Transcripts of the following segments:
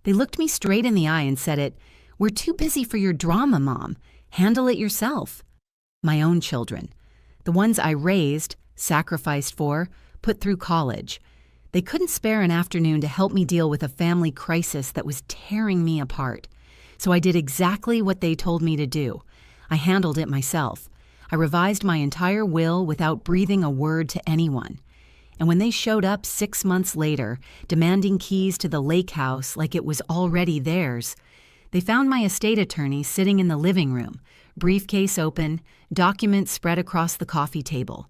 They looked me straight in the eye and said "We're too busy for your drama, Mom. Handle it yourself." My own children. The ones I raised, sacrificed for, put through college. They couldn't spare an afternoon to help me deal with a family crisis that was tearing me apart. So I did exactly what they told me to do. I handled it myself. I revised my entire will without breathing a word to anyone. And when they showed up 6 months later, demanding keys to the lake house like it was already theirs, they found my estate attorney sitting in the living room, briefcase open, documents spread across the coffee table.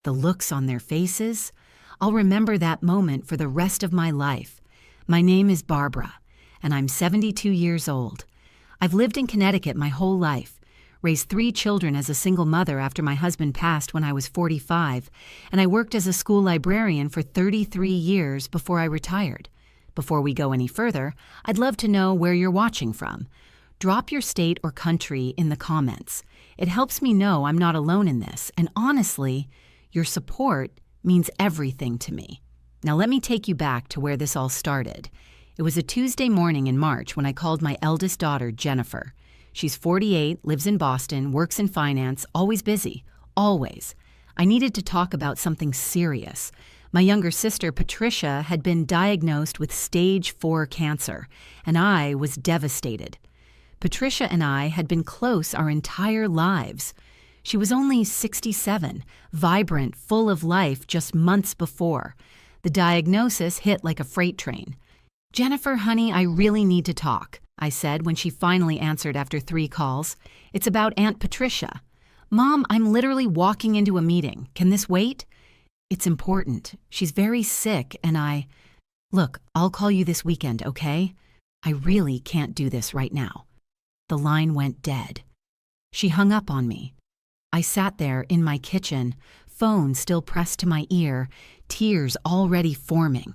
The looks on their faces, I'll remember that moment for the rest of my life. My name is Barbara, and I'm 72 years old. I've lived in Connecticut my whole life, raised 3 children as a single mother after my husband passed when I was 45, and I worked as a school librarian for 33 years before I retired. Before we go any further, I'd love to know where you're watching from. Drop your state or country in the comments. It helps me know I'm not alone in this, and honestly, your support means everything to me. Now let me take you back to where this all started. It was a Tuesday morning in March when I called my eldest daughter, Jennifer. She's 48, lives in Boston, works in finance, always busy, always. I needed to talk about something serious. My younger sister, Patricia, had been diagnosed with stage 4 cancer, and I was devastated. Patricia and I had been close our entire lives. She was only 67, vibrant, full of life just months before. The diagnosis hit like a freight train. "Jennifer, honey, I really need to talk," I said when she finally answered after 3 calls. "It's about Aunt Patricia." "Mom, I'm literally walking into a meeting. Can this wait?" "It's important. She's very sick and Look, I'll call you this weekend, okay? I really can't do this right now." The line went dead. She hung up on me. I sat there in my kitchen, phone still pressed to my ear, tears already forming.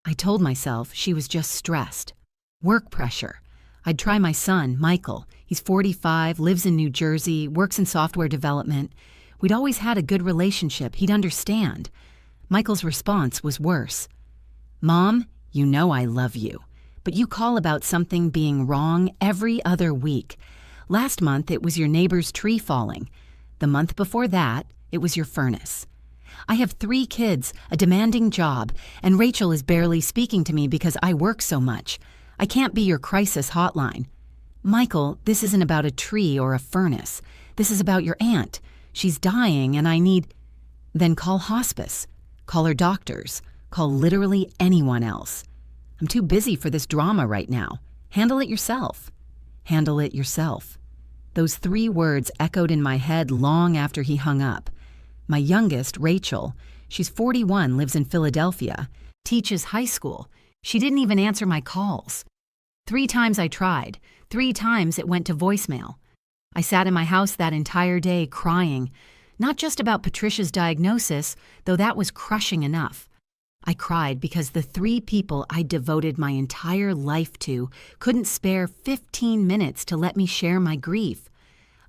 I told myself she was just stressed. Work pressure. I'd try my son, Michael. He's 45, lives in New Jersey, works in software development. We'd always had a good relationship. He'd understand. Michael's response was worse. "Mom, you know I love you, but you call about something being wrong every other week. Last month, it was your neighbor's tree falling. The month before that, it was your furnace. I have 3 kids, a demanding job, and Rachel is barely speaking to me because I work so much. I can't be your crisis hotline. Michael, this isn't about a tree or a furnace. This is about your aunt. She's dying and I need..." Then call hospice. Call her doctors. Call literally anyone else. "I'm too busy for this drama right now. Handle it yourself." Handle it yourself. Those 3 words echoed in my head long after he hung up. My youngest, Rachel, she's 41, lives in Philadelphia, teaches high school. She didn't even answer my calls. 3 times I tried. 3 times it went to voicemail. I sat in my house that entire day crying, not just about Patricia's diagnosis, though that was crushing enough. I cried because the 3 people I devoted my entire life to couldn't spare 15 minutes to let me share my grief.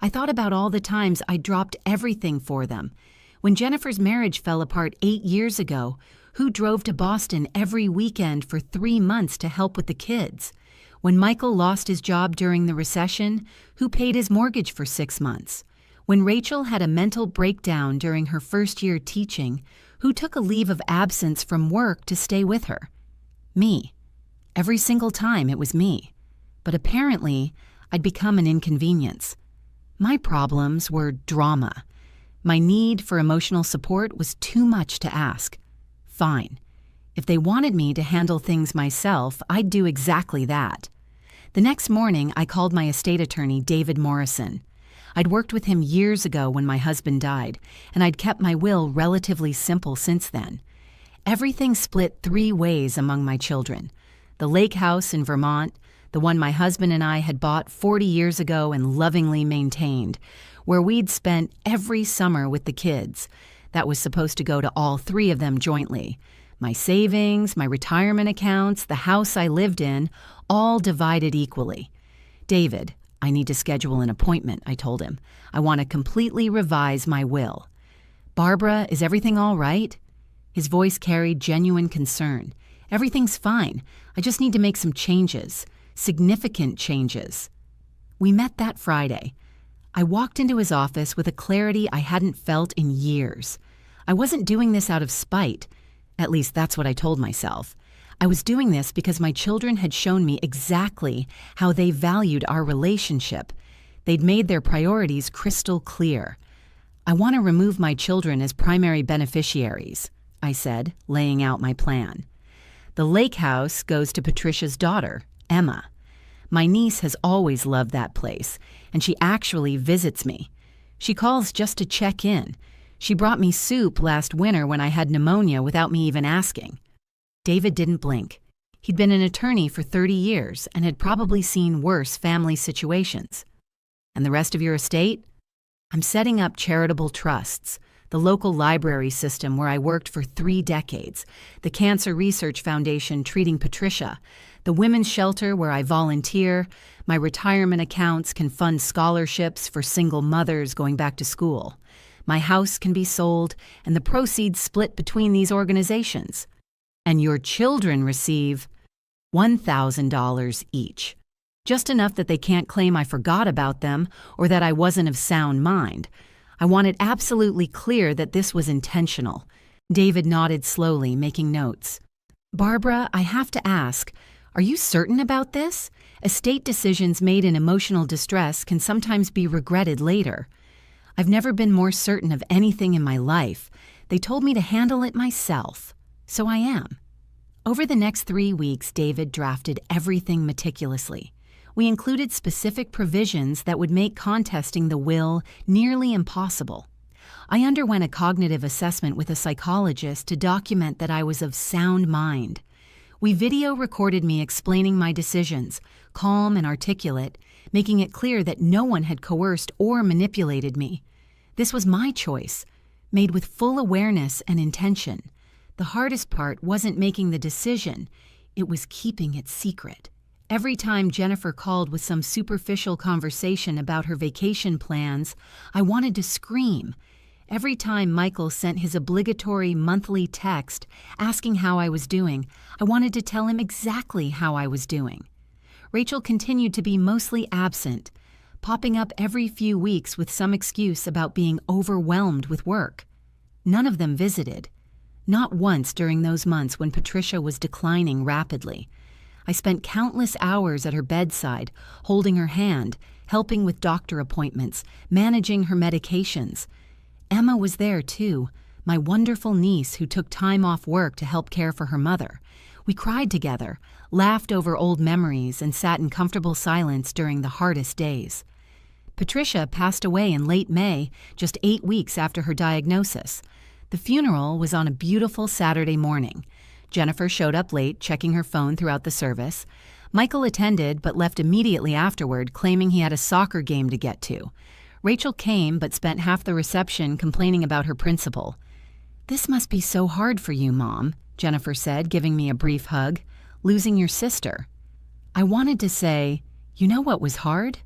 I thought about all the times I dropped everything for them. When Jennifer's marriage fell apart 8 years ago, who drove to Boston every weekend for 3 months to help with the kids? When Michael lost his job during the recession, who paid his mortgage for 6 months? When Rachel had a mental breakdown during her first year teaching, who took a leave of absence from work to stay with her? Me. Every single time it was me. But apparently, I'd become an inconvenience. My problems were drama. My need for emotional support was too much to ask. Fine. If they wanted me to handle things myself, I'd do exactly that. The next morning, I called my estate attorney, David Morrison. I'd worked with him years ago when my husband died, and I'd kept my will relatively simple since then. Everything split 3 ways among my children. The lake house in Vermont, the one my husband and I had bought 40 years ago and lovingly maintained, where we'd spent every summer with the kids. That was supposed to go to all 3 of them jointly. My savings, my retirement accounts, the house I lived in, all divided equally. "David, I need to schedule an appointment," I told him. "I want to completely revise my will." "Barbara, is everything all right?" His voice carried genuine concern. Everything's fine. I just need to make some changes. Significant changes. We met that Friday. I walked into his office with a clarity I hadn't felt in years. I wasn't doing this out of spite. At least that's what I told myself. I was doing this because my children had shown me exactly how they valued our relationship. They'd made their priorities crystal clear. I want to remove my children as primary beneficiaries, I said, laying out my plan. The lake house goes to Patricia's daughter, Emma. My niece has always loved that place, and she actually visits me. She calls just to check in. She brought me soup last winter when I had pneumonia without me even asking. David didn't blink. He'd been an attorney for 30 years and had probably seen worse family situations. And the rest of your estate? I'm setting up charitable trusts, the local library system where I worked for 3 decades, the Cancer Research Foundation treating Patricia, the women's shelter where I volunteer. My retirement accounts can fund scholarships for single mothers going back to school. My house can be sold and the proceeds split between these organizations. And your children receive $1,000 each. Just enough that they can't claim I forgot about them or that I wasn't of sound mind. I wanted absolutely clear that this was intentional. David nodded slowly, making notes. Barbara, I have to ask, are you certain about this? Estate decisions made in emotional distress can sometimes be regretted later. I've never been more certain of anything in my life. They told me to handle it myself. So I am. Over the next 3 weeks, David drafted everything meticulously. We included specific provisions that would make contesting the will nearly impossible. I underwent a cognitive assessment with a psychologist to document that I was of sound mind. We video recorded me explaining my decisions, calm and articulate, making it clear that no one had coerced or manipulated me. This was my choice, made with full awareness and intention. The hardest part wasn't making the decision, it was keeping it secret. Every time Jennifer called with some superficial conversation about her vacation plans, I wanted to scream. Every time Michael sent his obligatory monthly text asking how I was doing, I wanted to tell him exactly how I was doing. Rachel continued to be mostly absent, popping up every few weeks with some excuse about being overwhelmed with work. None of them visited. Not once during those months when Patricia was declining rapidly. I spent countless hours at her bedside, holding her hand, helping with doctor appointments, managing her medications. Emma was there too, my wonderful niece who took time off work to help care for her mother. We cried together, laughed over old memories, and sat in comfortable silence during the hardest days. Patricia passed away in late May, just 8 weeks after her diagnosis. The funeral was on a beautiful Saturday morning. Jennifer showed up late, checking her phone throughout the service. Michael attended, but left immediately afterward, claiming he had a soccer game to get to. Rachel came, but spent half the reception complaining about her principal. "This must be so hard for you, Mom," Jennifer said, giving me a brief hug. "Losing your sister." I wanted to say, "You know what was hard?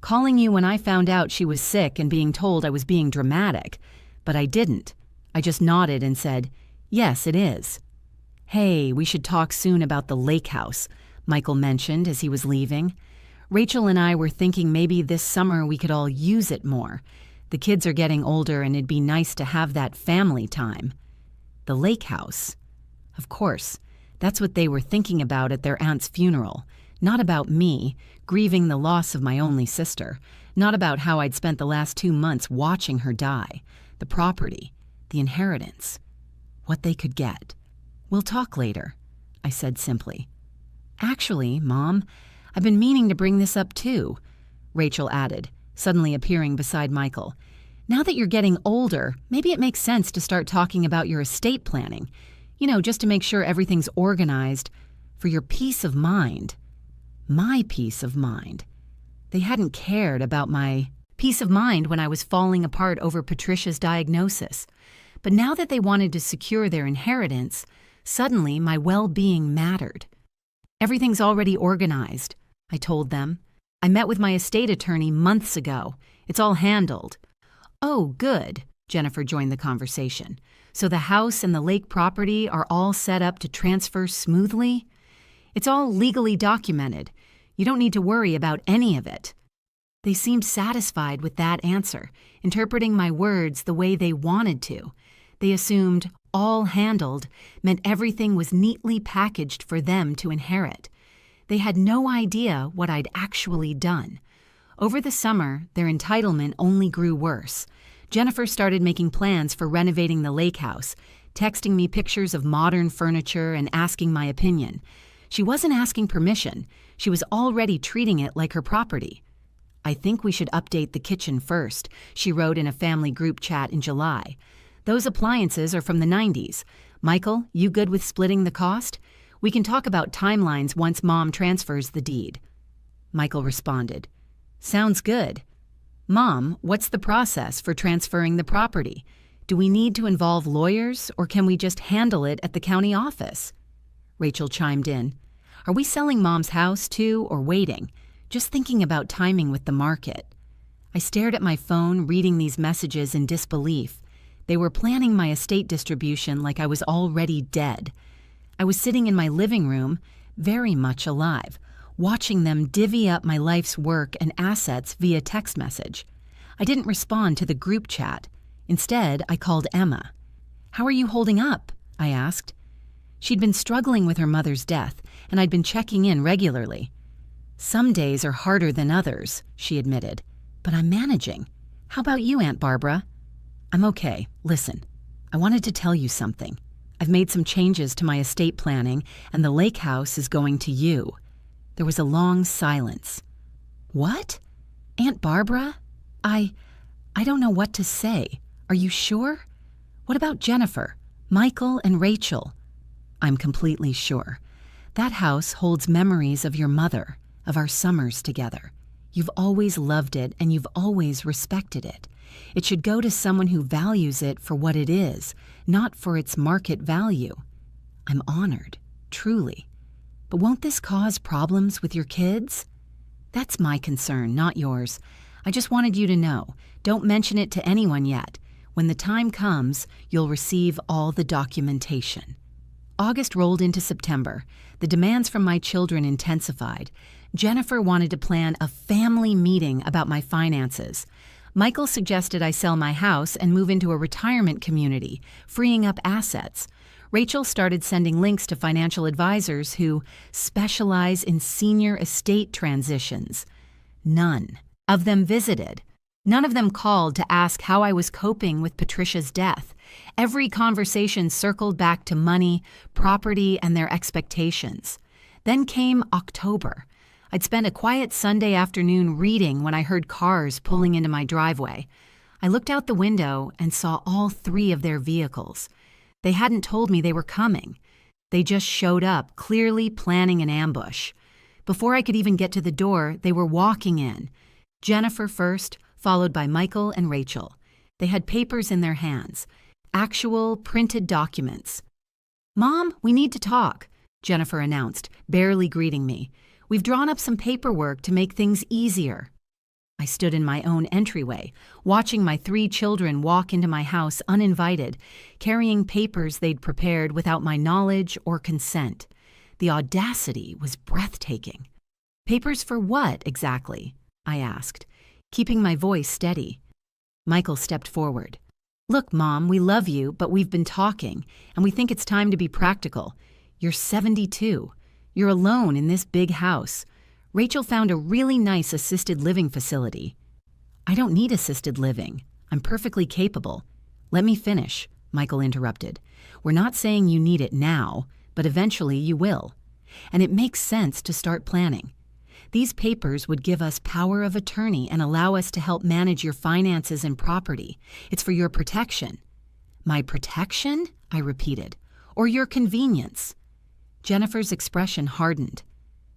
Calling you when I found out she was sick and being told I was being dramatic." But I didn't. I just nodded and said, "Yes, it is." "Hey, we should talk soon about the lake house," Michael mentioned as he was leaving. Rachel and I were thinking maybe this summer we could all use it more. The kids are getting older and it'd be nice to have that family time. The lake house. Of course, that's what they were thinking about at their aunt's funeral. Not about me, grieving the loss of my only sister. Not about how I'd spent the last 2 months watching her die. The property. The inheritance. What they could get. "We'll talk later," I said simply. "Actually, Mom, I've been meaning to bring this up too," Rachel added, suddenly appearing beside Michael. "Now that you're getting older, maybe it makes sense to start talking about your estate planning. You know, just to make sure everything's organized for your peace of mind." My peace of mind. They hadn't cared about my peace of mind when I was falling apart over Patricia's diagnosis. But now that they wanted to secure their inheritance, suddenly my well-being mattered. "Everything's already organized," I told them. "I met with my estate attorney months ago. It's all handled." "Oh, good," Jennifer joined the conversation. So the house and the lake property are all set up to transfer smoothly? It's all legally documented. You don't need to worry about any of it. They seemed satisfied with that answer, interpreting my words the way they wanted to. They assumed all handled meant everything was neatly packaged for them to inherit. They had no idea what I'd actually done. Over the summer, their entitlement only grew worse. Jennifer started making plans for renovating the lake house, texting me pictures of modern furniture and asking my opinion. She wasn't asking permission. She was already treating it like her property. "I think we should update the kitchen first," she wrote in a family group chat in July. "Those appliances are from the 90s. Michael, you good with splitting the cost? We can talk about timelines once Mom transfers the deed." Michael responded, "Sounds good. Mom, what's the process for transferring the property? Do we need to involve lawyers, or can we just handle it at the county office?" Rachel chimed in, "Are we selling Mom's house too, or waiting? Just thinking about timing with the market." I stared at my phone, reading these messages in disbelief. They were planning my estate distribution like I was already dead. I was sitting in my living room, very much alive, watching them divvy up my life's work and assets via text message. I didn't respond to the group chat. Instead, I called Emma. "How are you holding up?" I asked. She'd been struggling with her mother's death, and I'd been checking in regularly. "Some days are harder than others," she admitted, "but I'm managing. How about you, Aunt Barbara?" "I'm okay. Listen, I wanted to tell you something. I've made some changes to my estate planning, and the lake house is going to you." There was a long silence. "What? Aunt Barbara? I don't know what to say. Are you sure? What about Jennifer, Michael, and Rachel?" "I'm completely sure. That house holds memories of your mother, of our summers together. You've always loved it, and you've always respected it. It should go to someone who values it for what it is, not for its market value." "I'm honored, truly. But won't this cause problems with your kids?" "That's my concern, not yours. I just wanted you to know. Don't mention it to anyone yet. When the time comes, you'll receive all the documentation." August rolled into September. The demands from my children intensified. Jennifer wanted to plan a family meeting about my finances. Michael suggested I sell my house and move into a retirement community, freeing up assets. Rachel started sending links to financial advisors who specialize in senior estate transitions. None of them visited. None of them called to ask how I was coping with Patricia's death. Every conversation circled back to money, property, and their expectations. Then came October. I'd spent a quiet Sunday afternoon reading when I heard cars pulling into my driveway. I looked out the window and saw all 3 of their vehicles. They hadn't told me they were coming. They just showed up, clearly planning an ambush. Before I could even get to the door, they were walking in. Jennifer first, followed by Michael and Rachel. They had papers in their hands, actual printed documents. "Mom, we need to talk," Jennifer announced, barely greeting me. "We've drawn up some paperwork to make things easier." I stood in my own entryway, watching my 3 children walk into my house uninvited, carrying papers they'd prepared without my knowledge or consent. The audacity was breathtaking. "Papers for what, exactly?" I asked, keeping my voice steady. Michael stepped forward. "Look, Mom, we love you, but we've been talking, and we think it's time to be practical. You're 72. You're alone in this big house. Rachel found a really nice assisted living facility." "I don't need assisted living. I'm perfectly capable." "Let me finish," Michael interrupted. "We're not saying you need it now, but eventually you will. And it makes sense to start planning. These papers would give us power of attorney and allow us to help manage your finances and property. It's for your protection." "My protection?" I repeated. "Or your convenience?" Jennifer's expression hardened.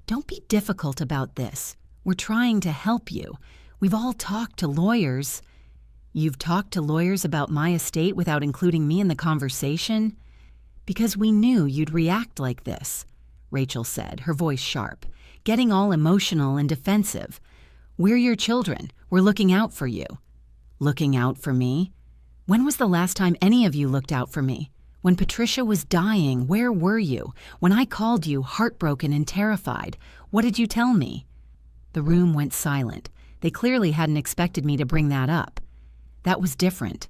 "Don't be difficult about this. We're trying to help you. We've all talked to lawyers." "You've talked to lawyers about my estate without including me in the conversation?" "Because we knew you'd react like this," Rachel said, her voice sharp, getting all emotional and defensive. "We're your children. We're looking out for you." "Looking out for me?" When was the last time any of you looked out for me? When Patricia was dying, where were you? When I called you, heartbroken and terrified, what did you tell me?" The room went silent. They clearly hadn't expected me to bring that up. "That was different,"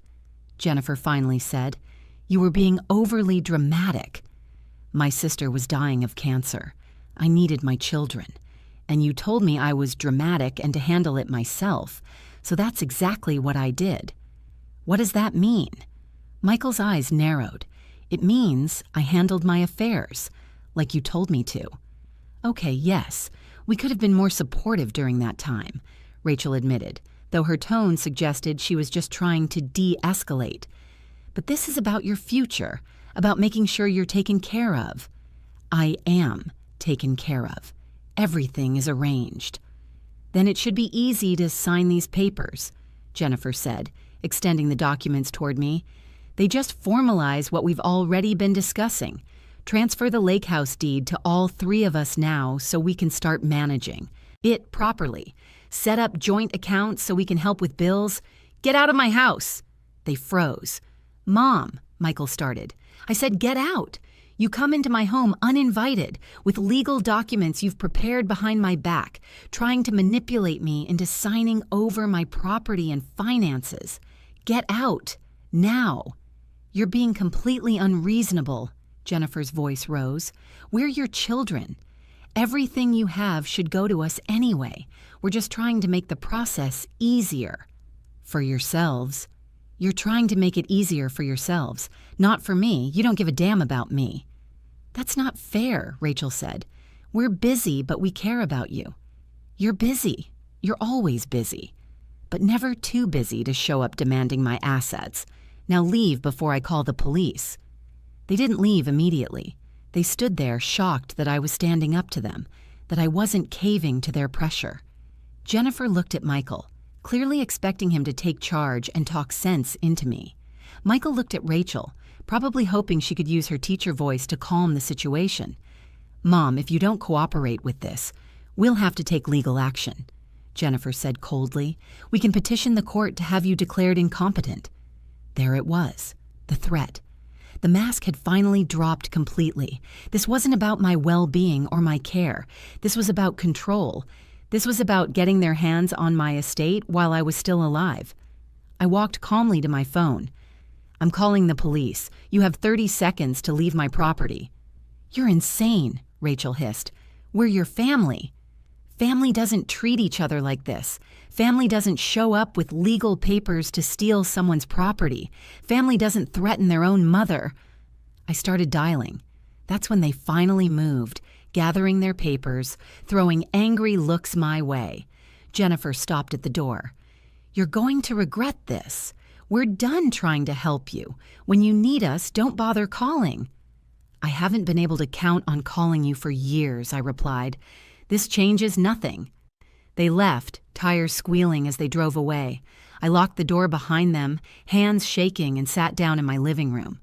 Jennifer finally said. "You were being overly dramatic. My sister was dying of cancer. I needed my children. And you told me I was dramatic and to handle it myself, so that's exactly what I did." "What does that mean?" Michael's eyes narrowed. "It means I handled my affairs, like you told me to." "Okay, yes, we could have been more supportive during that time," Rachel admitted, though her tone suggested she was just trying to de-escalate. "But this is about your future, about making sure you're taken care of." "I am taken care of. Everything is arranged." "Then it should be easy to sign these papers," Jennifer said, extending the documents toward me. "They just formalize what we've already been discussing. Transfer the lake house deed to all three of us now so we can start managing it properly. Set up joint accounts so we can help with bills. Get out of my house." They froze. "Mom," Michael started. "I said get out. You come into my home uninvited, with legal documents you've prepared behind my back, trying to manipulate me into signing over my property and finances. Get out. Now." "You're being completely unreasonable," Jennifer's voice rose. "We're your children. Everything you have should go to us anyway. We're just trying to make the process easier." "For yourselves." "You're trying to make it easier for yourselves. Not for me. You don't give a damn about me." "That's not fair," Rachel said. "We're busy, but we care about you." "You're busy. You're always busy. But never too busy to show up demanding my assets. Now leave before I call the police." They didn't leave immediately. They stood there shocked that I was standing up to them, that I wasn't caving to their pressure. Jennifer looked at Michael, clearly expecting him to take charge and talk sense into me. Michael looked at Rachel, probably hoping she could use her teacher voice to calm the situation. "Mom, if you don't cooperate with this, we'll have to take legal action," Jennifer said coldly. "We can petition the court to have you declared incompetent." There it was, the threat. The mask had finally dropped completely. This wasn't about my well-being or my care. This was about control. This was about getting their hands on my estate while I was still alive. I walked calmly to my phone. "I'm calling the police. You have 30 seconds to leave my property." "You're insane," Rachel hissed. "We're your family." "Family doesn't treat each other like this. Family doesn't show up with legal papers to steal someone's property. Family doesn't threaten their own mother." I started dialing. That's when they finally moved, gathering their papers, throwing angry looks my way. Jennifer stopped at the door. "You're going to regret this. We're done trying to help you. When you need us, don't bother calling." "I haven't been able to count on calling you for years," I replied. "This changes nothing." They left, tires squealing as they drove away. I locked the door behind them, hands shaking, and sat down in my living room.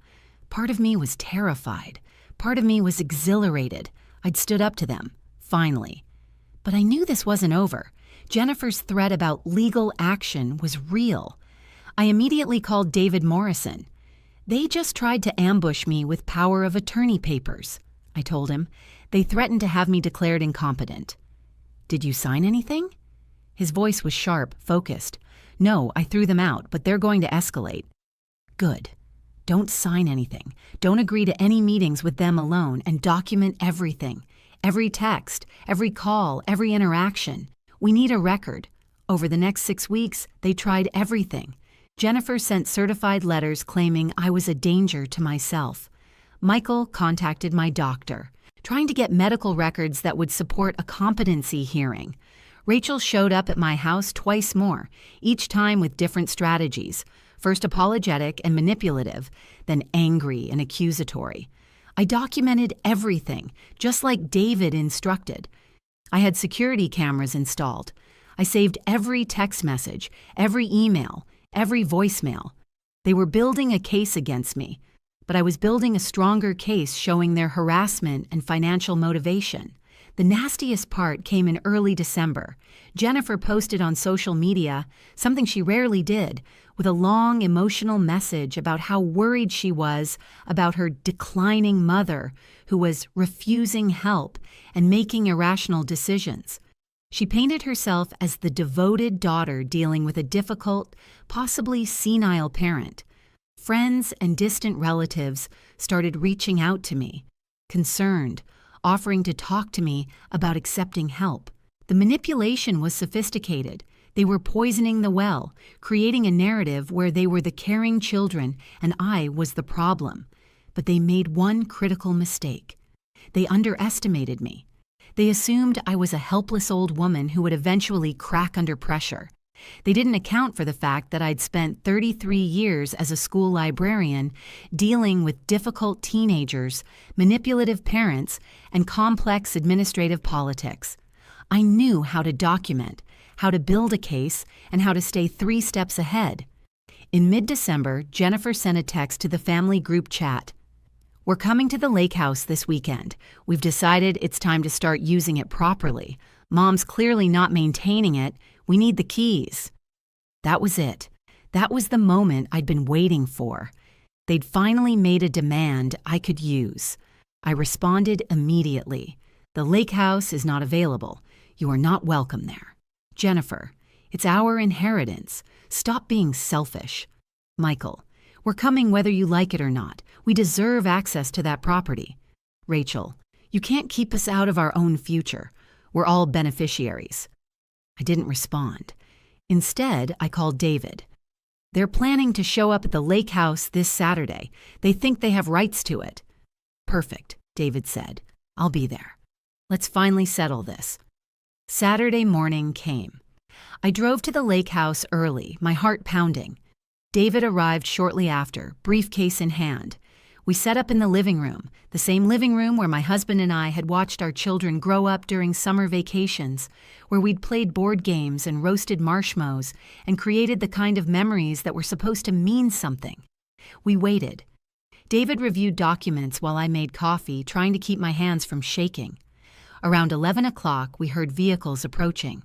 Part of me was terrified. Part of me was exhilarated. I'd stood up to them, finally. But I knew this wasn't over. Jennifer's threat about legal action was real. I immediately called David Morrison. "They just tried to ambush me with power of attorney papers," I told him. "They threatened to have me declared incompetent." "Did you sign anything?" His voice was sharp, focused. "No, I threw them out, but they're going to escalate." "Good. Don't sign anything. Don't agree to any meetings with them alone, and document everything. Every text, every call, every interaction. We need a record. Over the next 6 weeks, they tried everything. Jennifer sent certified letters claiming I was a danger to myself. Michael contacted my doctor, trying to get medical records that would support a competency hearing. Rachel showed up at my house twice more, each time with different strategies, first apologetic and manipulative, then angry and accusatory. I documented everything, just like David instructed. I had security cameras installed. I saved every text message, every email, every voicemail. They were building a case against me, but I was building a stronger case showing their harassment and financial motivation. The nastiest part came in early December. Jennifer posted on social media, something she rarely did, with a long emotional message about how worried she was about her declining mother, who was refusing help and making irrational decisions. She painted herself as the devoted daughter dealing with a difficult, possibly senile parent. Friends and distant relatives started reaching out to me, concerned, offering to talk to me about accepting help. The manipulation was sophisticated. They were poisoning the well, creating a narrative where they were the caring children and I was the problem. But they made one critical mistake. They underestimated me. They assumed I was a helpless old woman who would eventually crack under pressure. They didn't account for the fact that I'd spent 33 years as a school librarian dealing with difficult teenagers, manipulative parents, and complex administrative politics. I knew how to document, how to build a case, and how to stay 3 steps ahead. In mid-December, Jennifer sent a text to the family group chat. "We're coming to the lake house this weekend. We've decided it's time to start using it properly. Mom's clearly not maintaining it. We need the keys." That was it. That was the moment I'd been waiting for. They'd finally made a demand I could use. I responded immediately. "The lake house is not available. You are not welcome there. Jennifer, it's our inheritance. Stop being selfish. Michael, we're coming whether you like it or not. We deserve access to that property. Rachel, you can't keep us out of our own future. We're all beneficiaries." I didn't respond. Instead, I called David. "They're planning to show up at the lake house this Saturday. They think they have rights to it." "Perfect," David said. "I'll be there. Let's finally settle this." Saturday morning came. I drove to the lake house early, my heart pounding. David arrived shortly after, briefcase in hand. We set up in the living room, the same living room where my husband and I had watched our children grow up during summer vacations, where we'd played board games and roasted marshmallows and created the kind of memories that were supposed to mean something. We waited. David reviewed documents while I made coffee, trying to keep my hands from shaking. Around 11 o'clock, we heard vehicles approaching.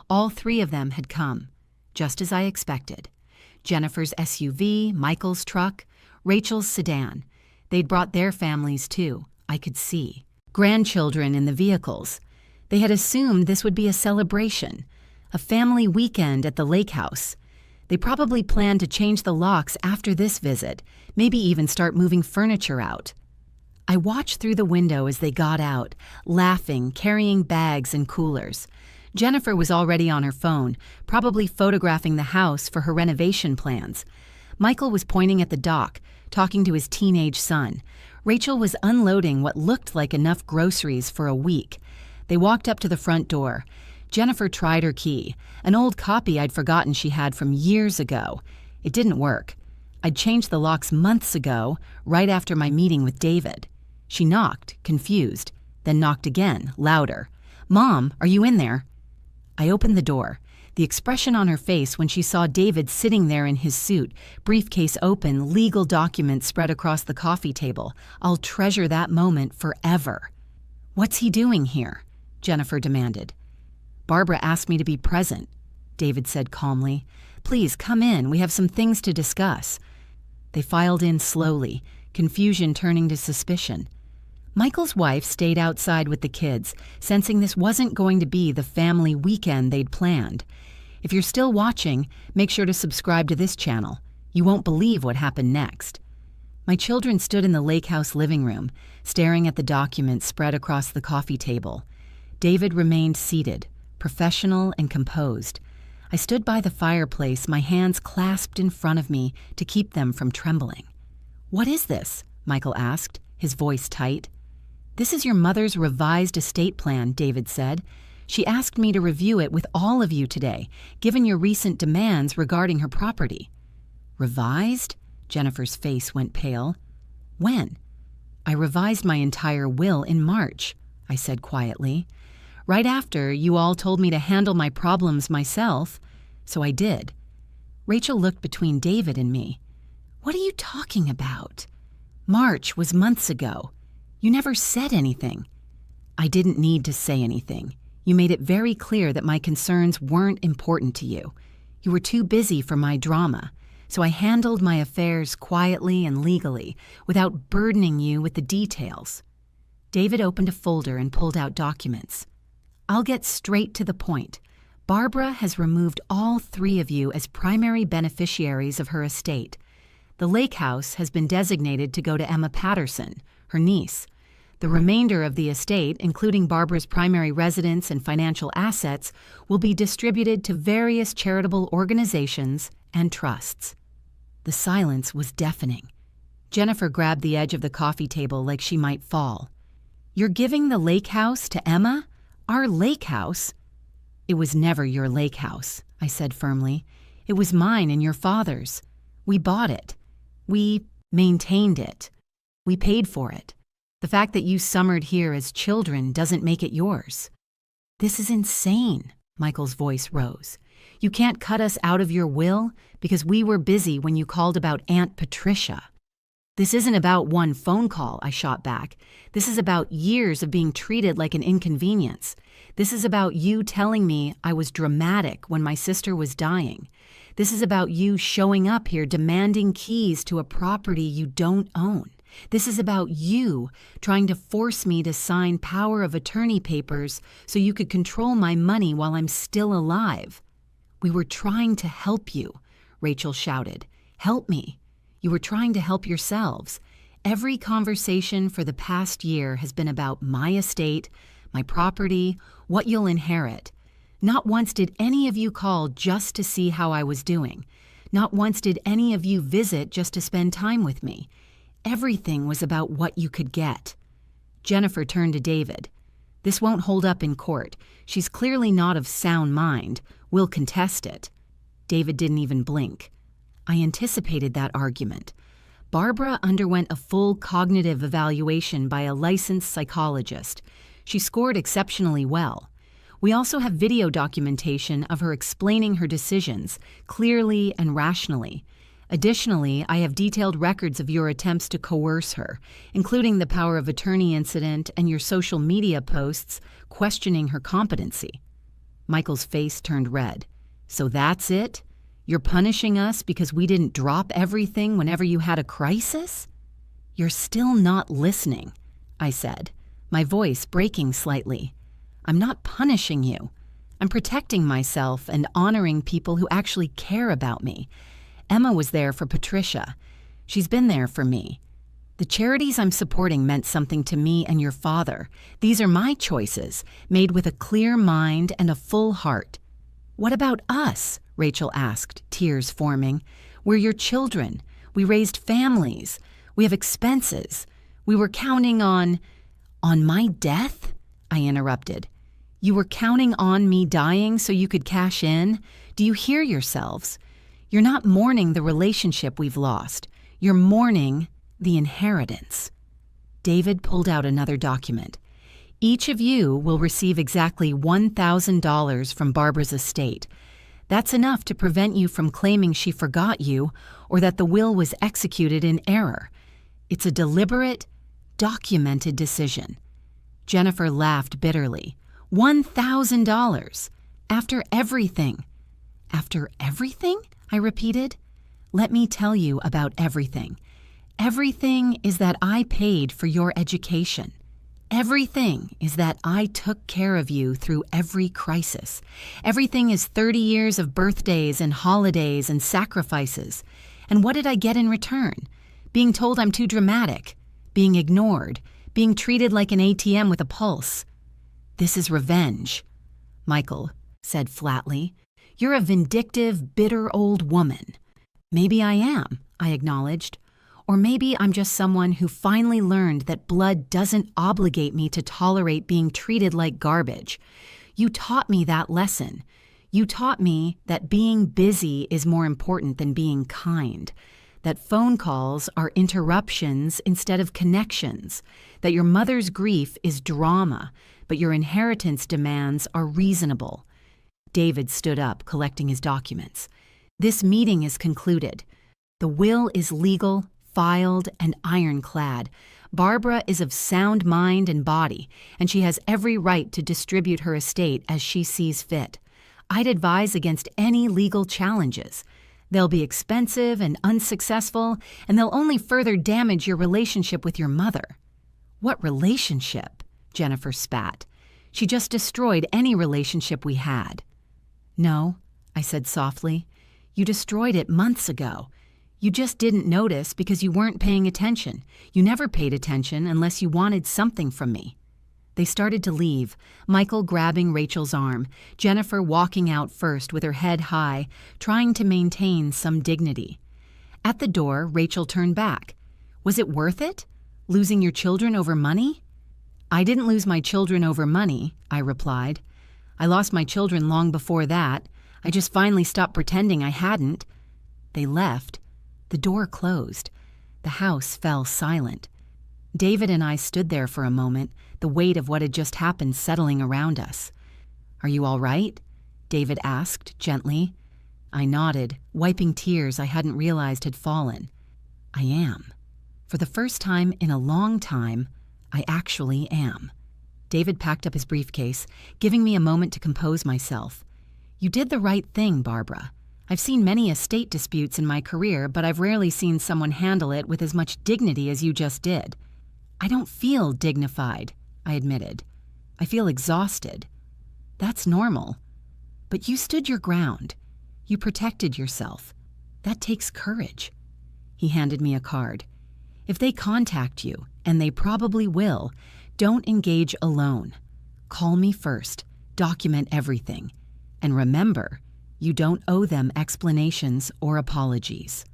All 3 of them had come, just as I expected. Jennifer's SUV, Michael's truck, Rachel's sedan. They'd brought their families too, I could see. Grandchildren in the vehicles. They had assumed this would be a celebration, a family weekend at the lake house. They probably planned to change the locks after this visit, maybe even start moving furniture out. I watched through the window as they got out, laughing, carrying bags and coolers. Jennifer was already on her phone, probably photographing the house for her renovation plans. Michael was pointing at the dock, talking to his teenage son. Rachel was unloading what looked like enough groceries for a week. They walked up to the front door. Jennifer tried her key, an old copy I'd forgotten she had from years ago. It didn't work. I'd changed the locks months ago, right after my meeting with David. She knocked, confused, then knocked again, louder. "Mom, are you in there?" I opened the door. The expression on her face when she saw David sitting there in his suit, briefcase open, legal documents spread across the coffee table. I'll treasure that moment forever. "What's he doing here?" Jennifer demanded. "Barbara asked me to be present," David said calmly. "Please come in, we have some things to discuss." They filed in slowly, confusion turning to suspicion. Michael's wife stayed outside with the kids, sensing this wasn't going to be the family weekend they'd planned. If you're still watching, make sure to subscribe to this channel. You won't believe what happened next. My children stood in the lake house living room, staring at the documents spread across the coffee table. David remained seated, professional and composed. I stood by the fireplace, my hands clasped in front of me to keep them from trembling. "What is this?" Michael asked, his voice tight. "This is your mother's revised estate plan," David said. "She asked me to review it with all of you today, given your recent demands regarding her property." "Revised?" Jennifer's face went pale. "When?" "I revised my entire will in March," I said quietly. "Right after you all told me to handle my problems myself, so I did." Rachel looked between David and me. "What are you talking about? March was months ago. You never said anything." I didn't need to say anything. You made it very clear that my concerns weren't important to you. You were too busy for my drama, so I handled my affairs quietly and legally, without burdening you with the details. David opened a folder and pulled out documents. I'll get straight to the point. Barbara has removed all 3 of you as primary beneficiaries of her estate. The lake house has been designated to go to Emma Patterson, her niece. The remainder of the estate, including Barbara's primary residence and financial assets, will be distributed to various charitable organizations and trusts. The silence was deafening. Jennifer grabbed the edge of the coffee table like she might fall. You're giving the lake house to Emma? Our lake house? It was never your lake house, I said firmly. It was mine and your father's. We bought it. We maintained it. We paid for it. The fact that you summered here as children doesn't make it yours. This is insane, Michael's voice rose. You can't cut us out of your will because we were busy when you called about Aunt Patricia. This isn't about one phone call, I shot back. This is about years of being treated like an inconvenience. This is about you telling me I was dramatic when my sister was dying. This is about you showing up here demanding keys to a property you don't own. This is about you trying to force me to sign power of attorney papers so you could control my money while I'm still alive. We were trying to help you, Rachel shouted. Help me. You were trying to help yourselves. Every conversation for the past year has been about my estate, my property, what you'll inherit. Not once did any of you call just to see how I was doing. Not once did any of you visit just to spend time with me. Everything was about what you could get. Jennifer turned to David. This won't hold up in court. She's clearly not of sound mind. We'll contest it. David didn't even blink. I anticipated that argument. Barbara underwent a full cognitive evaluation by a licensed psychologist. She scored exceptionally well. We also have video documentation of her explaining her decisions clearly and rationally. Additionally, I have detailed records of your attempts to coerce her, including the power of attorney incident and your social media posts questioning her competency. Michael's face turned red. So that's it? You're punishing us because we didn't drop everything whenever you had a crisis? You're still not listening, I said, my voice breaking slightly. I'm not punishing you. I'm protecting myself and honoring people who actually care about me. Emma was there for Patricia. She's been there for me. The charities I'm supporting meant something to me and your father. These are my choices, made with a clear mind and a full heart. What about us? Rachel asked, tears forming. We're your children. We raised families. We have expenses. We were counting on my death? I interrupted. You were counting on me dying so you could cash in? Do you hear yourselves? You're not mourning the relationship we've lost. You're mourning the inheritance. David pulled out another document. Each of you will receive exactly $1,000 from Barbara's estate. That's enough to prevent you from claiming she forgot you or that the will was executed in error. It's a deliberate, documented decision. Jennifer laughed bitterly. $1,000. After everything. After everything? I repeated. Let me tell you about everything. Everything is that I paid for your education. Everything is that I took care of you through every crisis. Everything is 30 years of birthdays and holidays and sacrifices. And what did I get in return? Being told I'm too dramatic, being ignored, being treated like an ATM with a pulse. This is revenge, Michael said flatly. You're a vindictive, bitter old woman. Maybe I am, I acknowledged. Or maybe I'm just someone who finally learned that blood doesn't obligate me to tolerate being treated like garbage. You taught me that lesson. You taught me that being busy is more important than being kind, that phone calls are interruptions instead of connections, that your mother's grief is drama, but your inheritance demands are reasonable. David stood up, collecting his documents. This meeting is concluded. The will is legal, filed, and ironclad. Barbara is of sound mind and body, and she has every right to distribute her estate as she sees fit. I'd advise against any legal challenges. They'll be expensive and unsuccessful, and they'll only further damage your relationship with your mother." "What relationship?" Jennifer spat. "She just destroyed any relationship we had." "No," I said softly. "You destroyed it months ago. You just didn't notice because you weren't paying attention. You never paid attention unless you wanted something from me." They started to leave, Michael grabbing Rachel's arm, Jennifer walking out first with her head high, trying to maintain some dignity. At the door, Rachel turned back. "Was it worth it? Losing your children over money?" "I didn't lose my children over money," I replied. "I lost my children long before that. I just finally stopped pretending I hadn't." They left. The door closed. The house fell silent. David and I stood there for a moment, the weight of what had just happened settling around us. "Are you all right?" David asked gently. I nodded, wiping tears I hadn't realized had fallen. "I am. For the first time in a long time, I actually am." David packed up his briefcase, giving me a moment to compose myself. "You did the right thing, Barbara. I've seen many estate disputes in my career, but I've rarely seen someone handle it with as much dignity as you just did." "I don't feel dignified," I admitted. "I feel exhausted." "That's normal. But you stood your ground. You protected yourself. That takes courage." He handed me a card. "If they contact you, and they probably will, don't engage alone. Call me first. Document everything. And remember, you don't owe them explanations or apologies."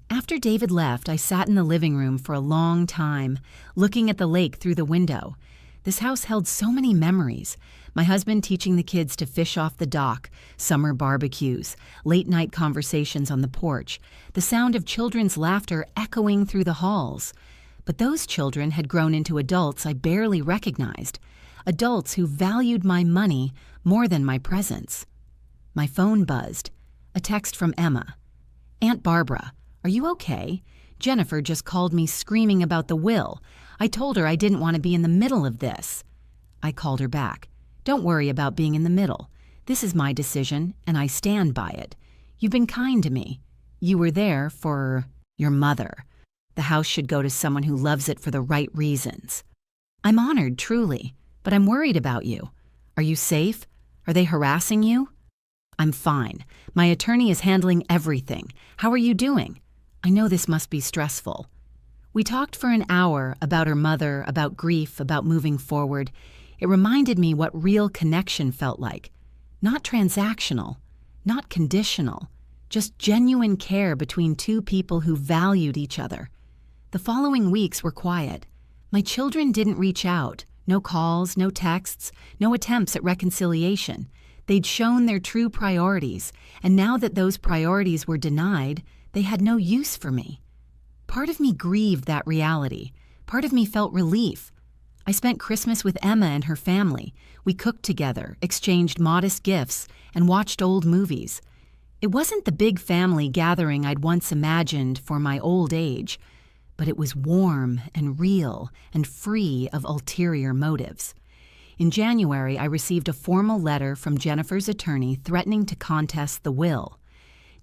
After David left, I sat in the living room for a long time, looking at the lake through the window. This house held so many memories. My husband teaching the kids to fish off the dock, summer barbecues, late-night conversations on the porch, the sound of children's laughter echoing through the halls. But those children had grown into adults I barely recognized, adults who valued my money more than my presence. My phone buzzed. A text from Emma. "Aunt Barbara, are you okay? Jennifer just called me screaming about the will. I told her I didn't want to be in the middle of this." I called her back. "Don't worry about being in the middle. This is my decision, and I stand by it. You've been kind to me. You were there for your mother. The house should go to someone who loves it for the right reasons." "I'm honored, truly, but I'm worried about you. Are you safe? Are they harassing you?" "I'm fine. My attorney is handling everything. How are you doing? I know this must be stressful." We talked for an hour about her mother, about grief, about moving forward. It reminded me what real connection felt like. Not transactional, not conditional, just genuine care between two people who valued each other. The following weeks were quiet. My children didn't reach out. No calls, no texts, no attempts at reconciliation. They'd shown their true priorities, and now that those priorities were denied, they had no use for me. Part of me grieved that reality. Part of me felt relief. I spent Christmas with Emma and her family. We cooked together, exchanged modest gifts, and watched old movies. It wasn't the big family gathering I'd once imagined for my old age, but it was warm and real and free of ulterior motives. In January, I received a formal letter from Jennifer's attorney threatening to contest the will.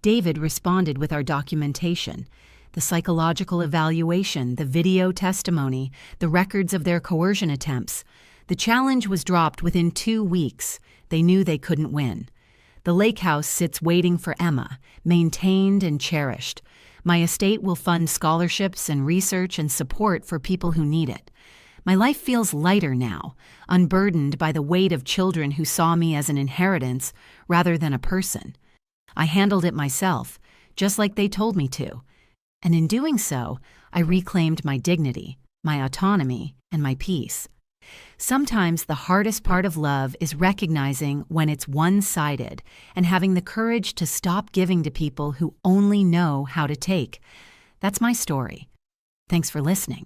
David responded with our documentation, the psychological evaluation, the video testimony, the records of their coercion attempts. The challenge was dropped within 2 weeks. They knew they couldn't win. The lake house sits waiting for Emma, maintained and cherished. My estate will fund scholarships and research and support for people who need it. My life feels lighter now, unburdened by the weight of children who saw me as an inheritance rather than a person. I handled it myself, just like they told me to. And in doing so, I reclaimed my dignity, my autonomy, and my peace. Sometimes the hardest part of love is recognizing when it's one-sided and having the courage to stop giving to people who only know how to take. That's my story. Thanks for listening.